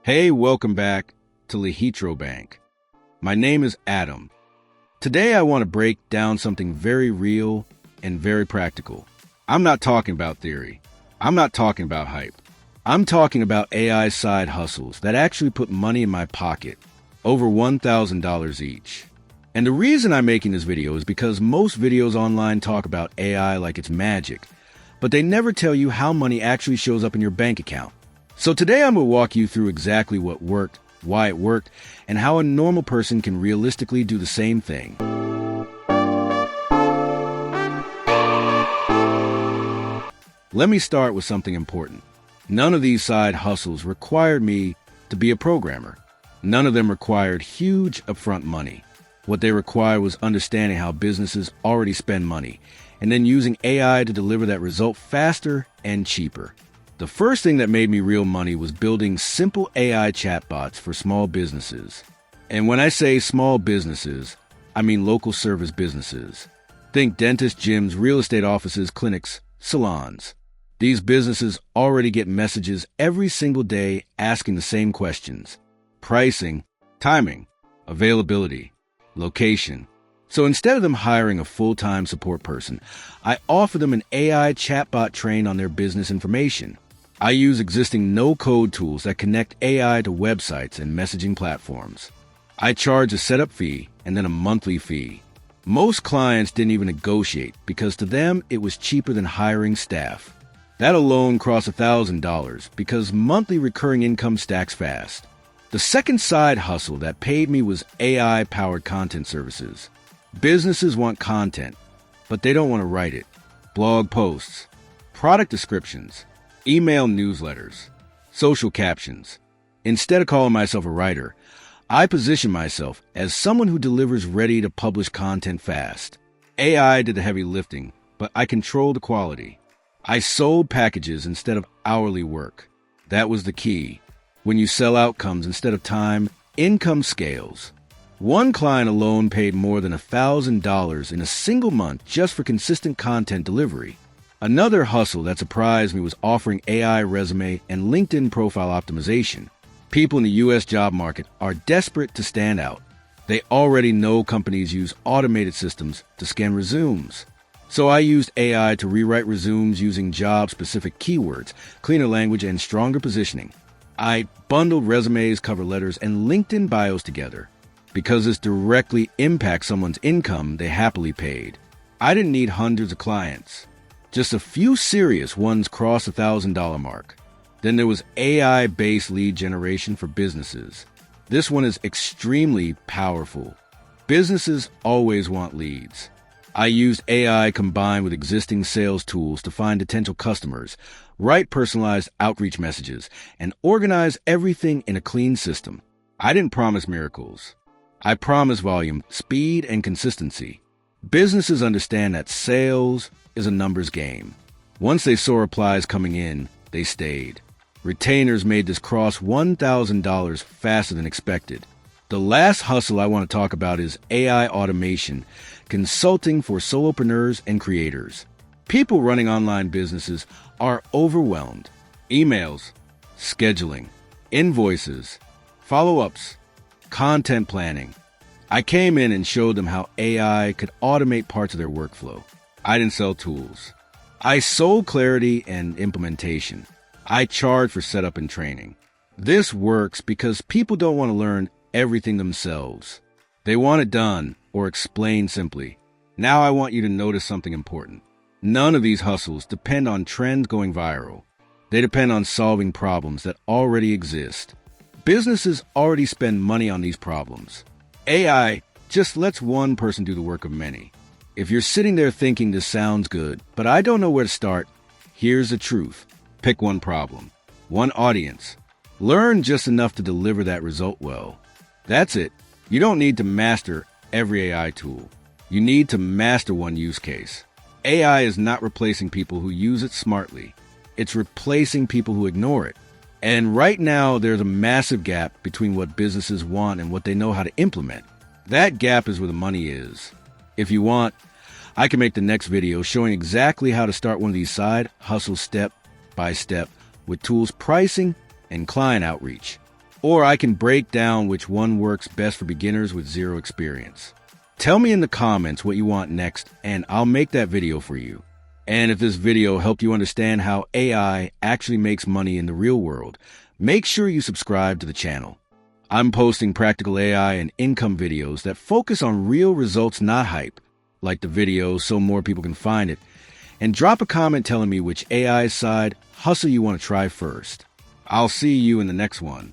Hey, welcome back to Lehitro Bank. My name is Adam. Today I want to break down something very real and very practical. I'm not talking about theory. I'm not talking about hype. I'm talking about AI side hustles that actually put money in my pocket, over $1,000 each. And the reason I'm making this video is because most videos online talk about AI like it's magic, but they never tell you how money actually shows up in your bank account. So today I'm going to walk you through exactly what worked, why it worked, and how a normal person can realistically do the same thing. Let me start with something important. None of these side hustles required me to be a programmer. None of them required huge upfront money. What they required was understanding how businesses already spend money, and then using AI to deliver that result faster and cheaper. The first thing that made me real money was building simple AI chatbots for small businesses. And when I say small businesses, I mean local service businesses. Think dentists, gyms, real estate offices, clinics, salons. These businesses already get messages every single day asking the same questions: pricing, timing, availability, location. So instead of them hiring a full-time support person, I offer them an AI chatbot trained on their business information. I use existing no-code tools that connect AI to websites and messaging platforms. I charge a setup fee and then a monthly fee. Most clients didn't even negotiate because to them it was cheaper than hiring staff. That alone crossed $1,000 because monthly recurring income stacks fast. The second side hustle that paid me was AI-powered content services. Businesses want content, but they don't want to write it. Blog posts, product descriptions, email newsletters, social captions. Instead of calling myself a writer, I position myself as someone who delivers ready-to-publish content fast. AI did the heavy lifting, but I controlled the quality. I sold packages instead of hourly work. That was the key. When you sell outcomes instead of time, income scales. One client alone paid more than $1,000 in a single month just for consistent content delivery. Another hustle that surprised me was offering AI resume and LinkedIn profile optimization. People in the U.S. job market are desperate to stand out. They already know companies use automated systems to scan resumes. So I used AI to rewrite resumes using job-specific keywords, cleaner language, and stronger positioning. I bundled resumes, cover letters, and LinkedIn bios together. Because this directly impacts someone's income, they happily paid. I didn't need hundreds of clients. Just a few serious ones crossed the $1,000 mark. Then there was AI-based lead generation for businesses. This one is extremely powerful. Businesses always want leads. I used AI combined with existing sales tools to find potential customers, write personalized outreach messages, and organize everything in a clean system. I didn't promise miracles. I promised volume, speed, and consistency. Businesses understand that sales is a numbers game. Once they saw replies coming in, they stayed. Retainers made this cross $1,000 faster than expected. The last hustle I want to talk about is AI automation, consulting for solopreneurs and creators. People running online businesses are overwhelmed. Emails, scheduling, invoices, follow-ups, content planning. I came in and showed them how AI could automate parts of their workflow. I didn't sell tools. I sold clarity and implementation. I charged for setup and training. This works because people don't want to learn everything themselves. They want it done or explained simply. Now I want you to notice something important. None of these hustles depend on trends going viral. They depend on solving problems that already exist. Businesses already spend money on these problems. AI just lets one person do the work of many. If you're sitting there thinking this sounds good, but I don't know where to start, here's the truth. Pick one problem, one audience. Learn just enough to deliver that result well. That's it. You don't need to master every AI tool. You need to master one use case. AI is not replacing people who use it smartly. It's replacing people who ignore it. And right now, there's a massive gap between what businesses want and what they know how to implement. That gap is where the money is. If you want, I can make the next video showing exactly how to start one of these side hustles step by step with tools, pricing, and client outreach. Or I can break down which one works best for beginners with zero experience. Tell me in the comments what you want next, and I'll make that video for you. And if this video helped you understand how AI actually makes money in the real world, make sure you subscribe to the channel. I'm posting practical AI and income videos that focus on real results, not hype. Like the video so more people can find it. And drop a comment telling me which AI side hustle you want to try first. I'll see you in the next one.